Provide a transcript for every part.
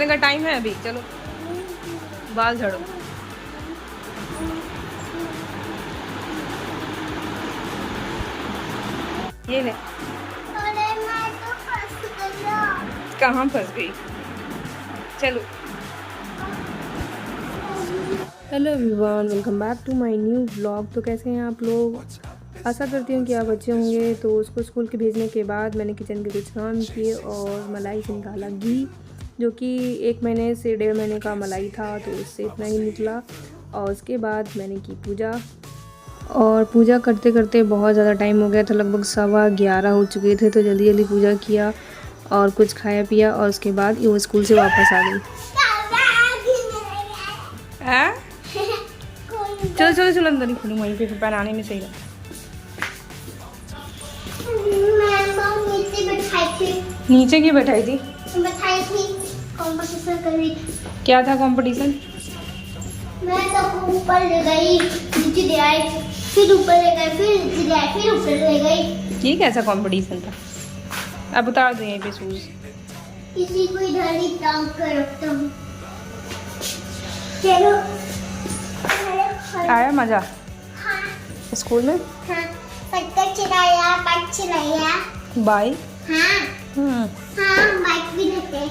करने का टाइम है अभी। चलो बाल झाड़ो। ये ले। कहाँ फंस गई? चलो। Hello everyone, welcome back to my new blog. तो कैसे हैं आप लोग? आशा करती हूँ कि आप अच्छे होंगे। तो उसको स्कूल के भेजने के बाद मैंने किचन के कुछ काम किए और मलाई से निकाला घी, जो कि 1 महीने से 1.5 महीने का मलाई था, तो उससे इतना ही निकला। और उसके बाद मैंने की पूजा, और पूजा करते करते बहुत ज़्यादा टाइम हो गया था, लगभग 11:15 हो चुके थे। तो जल्दी जल्दी पूजा किया और कुछ खाया पिया, और उसके बाद वो स्कूल से वापस आ गई। चलो चलो चलो अंदर ही खोलूँ, वहीं पे फिर बनाने में सही रहा। नीचे की बैठाई थी कंपटीशन कर रही। क्या था कंपटीशन? मैं तो ऊपर ले गई, नीचे ले आई, फिर ऊपर ले गई, फिर नीचे ले आई, फिर ऊपर ले गई। ये कैसा कंपटीशन था? अब उतार दो यहीं पे शूज। इसी को इधर ही टांग कर रखता हूँ। चलो आया मजा हाँ स्कूल में? हाँ, पत्थर चलाया, बाइक चलाया। बाइक? हाँ हाँ, बाइक भी देते।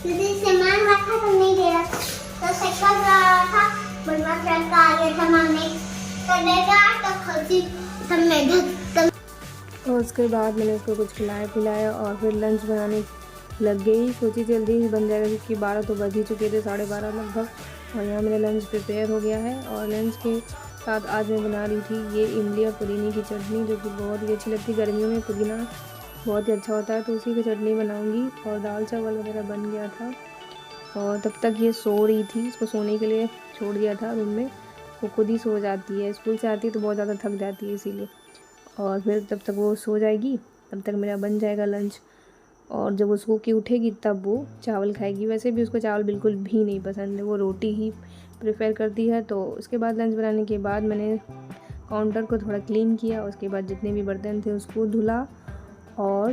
यदि सामान रखा तो नहीं दे रहा, तो साइकिल रहा था, बड़ा ट्रक आ गया था, मामने करेगा तो खुशी सब में। और उसके बाद मैंने उसको कुछ खिलाया पिलाया और फिर लंच बनाने लग गई। सोची जल्दी ही बन जाएगा, क्योंकि 12 तो बज ही चुके थे, 12:30 लगभग। और यहाँ मेरा लंच प्रिपेयर हो गया है। और लंच के साथ आज मैं बना रही थी ये इमली और पुदीने की चटनी, जो कि बहुत ही अच्छी लगती है। गर्मियों में पुदीना बहुत ही अच्छा होता है, तो उसी की चटनी बनाऊंगी। और दाल चावल वगैरह बन गया था। और तब तक ये सो रही थी, इसको सोने के लिए छोड़ दिया था रूम में। वो खुद ही सो जाती है, स्कूल से आती है तो बहुत ज़्यादा थक जाती है इसीलिए। और फिर जब तक वो सो जाएगी तब तक मेरा बन जाएगा लंच। और जब वो सो के उठेगी तब वो चावल खाएगी। वैसे भी उसको चावल बिल्कुल भी नहीं पसंद है, वो रोटी ही प्रेफर करती है। तो उसके बाद लंच बनाने के बाद मैंने काउंटर को थोड़ा क्लीन किया, उसके बाद जितने भी बर्तन थे उसको धुला। और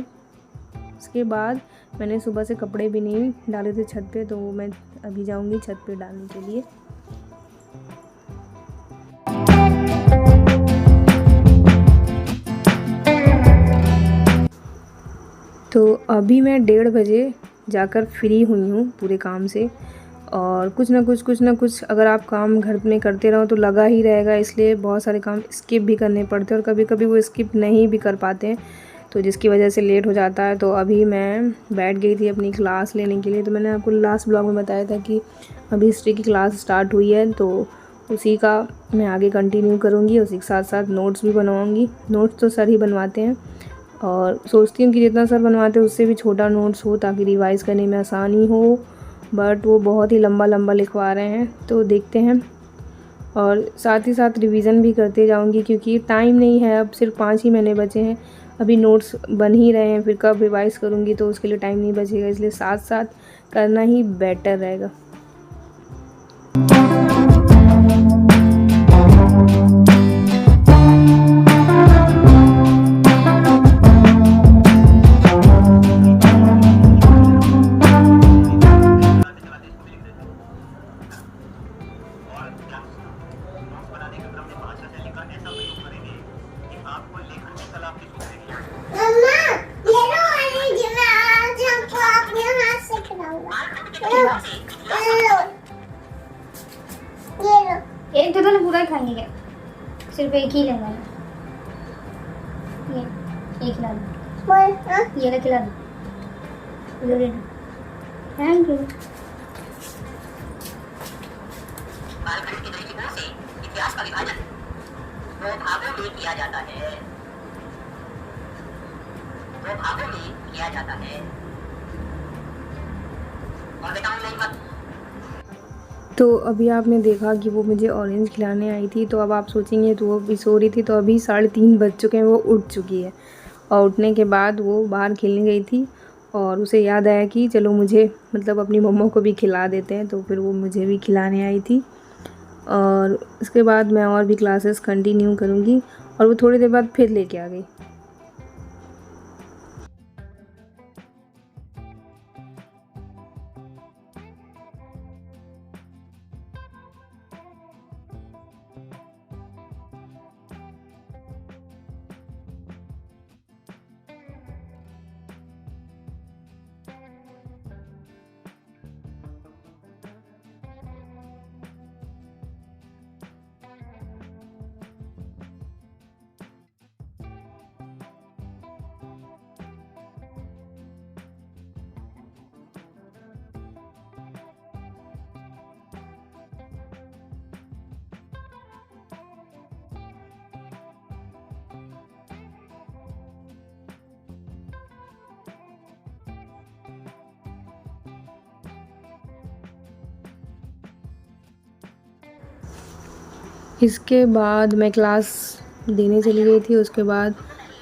उसके बाद मैंने सुबह से कपड़े भी नहीं डाले थे छत पे, तो मैं अभी जाऊंगी छत पे डालने के लिए। तो अभी मैं 1:30 बजे जाकर फ्री हुई हूँ पूरे काम से। और कुछ ना कुछ अगर आप काम घर में करते रहो तो लगा ही रहेगा, इसलिए बहुत सारे काम स्किप भी करने पड़ते हैं और कभी कभी वो स्किप नहीं भी कर पाते हैं, तो जिसकी वजह से लेट हो जाता है। तो अभी मैं बैठ गई थी अपनी क्लास लेने के लिए। तो मैंने आपको लास्ट ब्लॉग में बताया था कि अभी हिस्ट्री की क्लास स्टार्ट हुई है, तो उसी का मैं आगे कंटिन्यू करूँगी। उसी के साथ साथ नोट्स भी बनवाऊँगी। नोट्स तो सर ही बनवाते हैं, और सोचती हूँ कि जितना सर बनवाते हैं उससे भी छोटा नोट्स हो, ताकि रिवाइज़ करने में आसानी हो। बट वो बहुत ही लंबा लंबा लिखवा रहे हैं, तो देखते हैं। और साथ ही साथ रिवीज़न भी करते जाऊंगी, क्योंकि टाइम नहीं है, अब सिर्फ 5 ही महीने बचे हैं। अभी नोट्स बन ही रहे हैं, फिर कब रिवाइज़ करूंगी तो उसके लिए टाइम नहीं बचेगा, इसलिए साथ साथ करना ही बेटर रहेगा। एक तो ना पूरा खाएंगे क्या? सिर्फ एक ही लेना है। ये खिला दो। ये खिला दो। Thank you. कालखंड के दृष्टिकोण से इतिहास का विभाजन 2 भागों में किया जाता है। 2 भागों में किया जाता है। और बताऊं नहीं मत। तो अभी आपने देखा कि वो मुझे ऑरेंज खिलाने आई थी, तो अब आप सोचेंगे तो वो भी सो रही थी। तो अभी 3:30 बज चुके हैं, वो उठ चुकी है। और उठने के बाद वो बाहर खेलने गई थी, और उसे याद आया कि चलो मुझे मतलब अपनी मम्मा को भी खिला देते हैं, तो फिर वो मुझे भी खिलाने आई थी। और उसके बाद मैं और भी क्लासेस कंटिन्यू करूँगी, और वो थोड़ी देर बाद फिर लेके आ गई। इसके बाद मैं क्लास देने चली गई थी। उसके बाद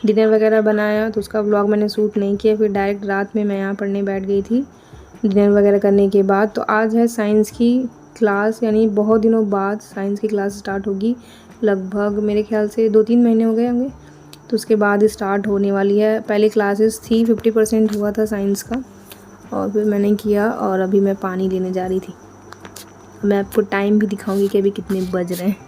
डिनर वगैरह बनाया, तो उसका व्लॉग मैंने शूट नहीं किया। फिर डायरेक्ट रात में मैं यहाँ पढ़ने बैठ गई थी डिनर वगैरह करने के बाद। तो आज है साइंस की क्लास, यानी बहुत दिनों बाद साइंस की क्लास स्टार्ट होगी। लगभग मेरे ख्याल से 2-3 महीने हो गए होंगे, तो उसके बाद स्टार्ट होने वाली है। पहले क्लासेस थी, 50% हुआ था साइंस का, और फिर मैंने किया और अभी मैं पानी लेने जा रही थी। मैं आपको टाइम भी दिखाऊंगी कि अभी कितने बज रहे हैं।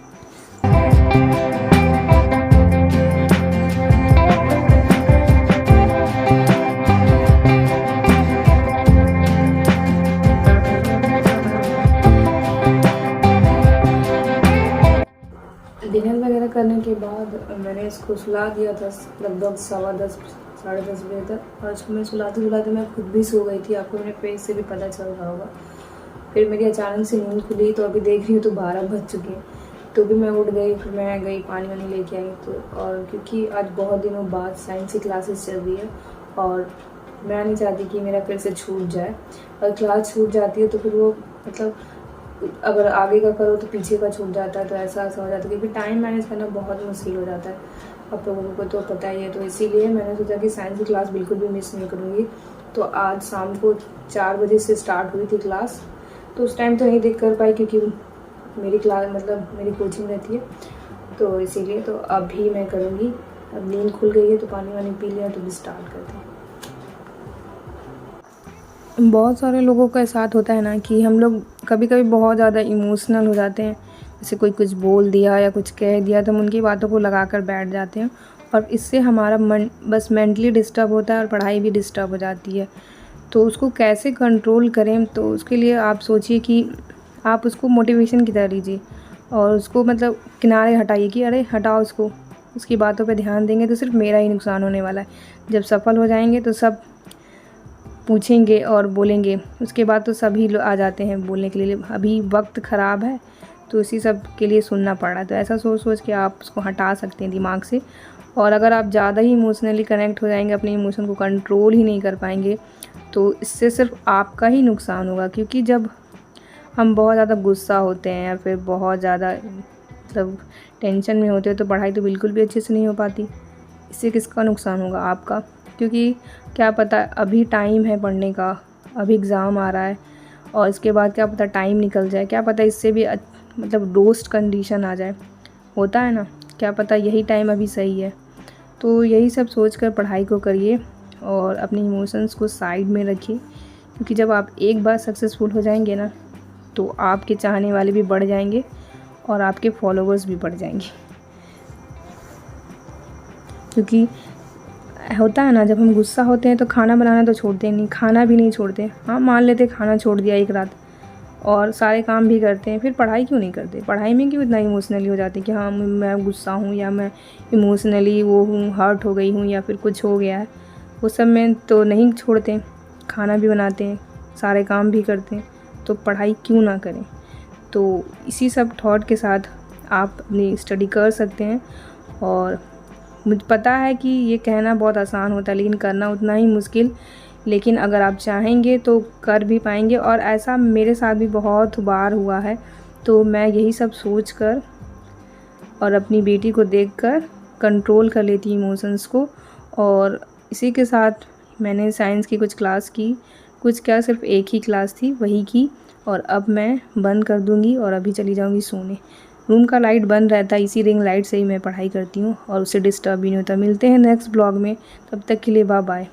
डिनर वगैरह करने के बाद मैंने इसको सुला दिया था लगभग 10:15 साढ़े 10 बजे तक, और उसको मैं सुलाते सुलाते मैं खुद भी सो गई थी। आपको मेरे फेस से भी पता चल रहा होगा। फिर मेरी अचानक से नींद खुली, तो अभी देख रही हूँ तो 12 बज चुके हैं। तो भी मैं उठ गई, फिर मैं गई पानी वानी लेके आई। तो और क्योंकि आज बहुत दिनों बाद साइंस की क्लासेस चल रही है और मैं नहीं चाहती कि मेरा फिर से छूट जाए। और क्लास छूट जाती है तो फिर वो मतलब अगर आगे का करो तो पीछे का छूट जाता है, तो ऐसा हो जाता है। क्योंकि टाइम मैनेज करना बहुत मुश्किल हो जाता है, आप लोगों को तो पता ही है। तो इसीलिए मैंने सोचा कि साइंस की क्लास बिल्कुल भी मिस नहीं करूँगी। तो आज शाम को 4 बजे से स्टार्ट हुई थी क्लास। तो उस टाइम तो नहीं देख कर पाई क्योंकि मेरी क्लास मतलब मेरी कोचिंग रहती है, तो इसीलिए। तो अभी मैं करूँगी। अब नींद खुल गई है तो पानी वानी पी लिया, तो भी स्टार्ट करते हैं। बहुत सारे लोगों के साथ होता है ना कि हम लोग कभी कभी बहुत ज़्यादा इमोशनल हो जाते हैं। जैसे कोई कुछ बोल दिया या कुछ कह दिया तो हम उनकी बातों को लगा कर बैठ जाते हैं, और इससे हमारा मन बस मेंटली डिस्टर्ब होता है और पढ़ाई भी डिस्टर्ब हो जाती है। तो उसको कैसे कंट्रोल करें, तो उसके लिए आप सोचिए कि आप उसको मोटिवेशन की तरह लीजिए और उसको मतलब किनारे हटाइए कि अरे हटाओ उसको, उसकी बातों पे ध्यान देंगे तो सिर्फ मेरा ही नुकसान होने वाला है। जब सफल हो जाएंगे तो सब पूछेंगे और बोलेंगे, उसके बाद तो सभी लोग आ जाते हैं बोलने के लिए। अभी वक्त ख़राब है तो इसी सब के लिए सुनना पड़ रहा है। तो ऐसा सोच सोच के आप उसको हटा सकते हैं दिमाग से। और अगर आप ज़्यादा ही इमोशनली कनेक्ट हो जाएंगे, अपने इमोशन को कंट्रोल ही नहीं कर पाएंगे, तो इससे सिर्फ आपका ही नुकसान होगा। क्योंकि जब हम बहुत ज़्यादा गुस्सा होते हैं या फिर बहुत ज़्यादा मतलब टेंशन में होते हैं, तो पढ़ाई तो बिल्कुल भी अच्छे से नहीं हो पाती। इससे किसका नुकसान होगा? आपका। क्योंकि क्या पता अभी टाइम है पढ़ने का, अभी एग्ज़ाम आ रहा है और इसके बाद क्या पता टाइम निकल जाए, क्या पता इससे भी मतलब रोस्ट कंडीशन आ जाए, होता है ना, क्या पता यही टाइम अभी सही है। तो यही सब सोच कर पढ़ाई को करिए और अपने इमोशंस को साइड में रखिए। क्योंकि जब आप एक बार सक्सेसफुल हो जाएंगे ना, तो आपके चाहने वाले भी बढ़ जाएंगे और आपके फॉलोवर्स भी बढ़ जाएंगे। क्योंकि होता है ना, जब हम गुस्सा होते हैं तो खाना बनाना तो छोड़ते नहीं, खाना भी नहीं छोड़ते। हाँ मान लेते खाना छोड़ दिया एक रात, और सारे काम भी करते हैं, फिर पढ़ाई क्यों नहीं करते? पढ़ाई में क्यों इतना इमोशनली हो जाते हैं कि हाँ मैं गुस्सा हूँ या मैं इमोशनली वो हूँ, हर्ट हो गई हूँ या फिर कुछ हो गया है। वो सब में तो नहीं छोड़ते, खाना भी बनाते हैं, सारे काम भी करते हैं, तो पढ़ाई क्यों ना करें? तो इसी सब थॉट के साथ आप अपनी स्टडी कर सकते हैं। और मुझे पता है कि ये कहना बहुत आसान होता है लेकिन करना उतना ही मुश्किल। लेकिन अगर आप चाहेंगे तो कर भी पाएंगे, और ऐसा मेरे साथ भी बहुत बार हुआ है। तो मैं यही सब सोच कर और अपनी बेटी को देखकर कंट्रोल कर लेती इमोशंस को। और इसी के साथ मैंने साइंस की कुछ क्लास की, कुछ क्या सिर्फ एक ही क्लास थी वही की, और अब मैं बंद कर दूँगी और अभी चली जाऊँगी सोने। रूम का लाइट बंद रहता है, इसी रिंग लाइट से ही मैं पढ़ाई करती हूँ और उससे डिस्टर्ब भी नहीं होता। मिलते हैं नेक्स्ट ब्लॉग में, तब तक के लिए बाय बाय।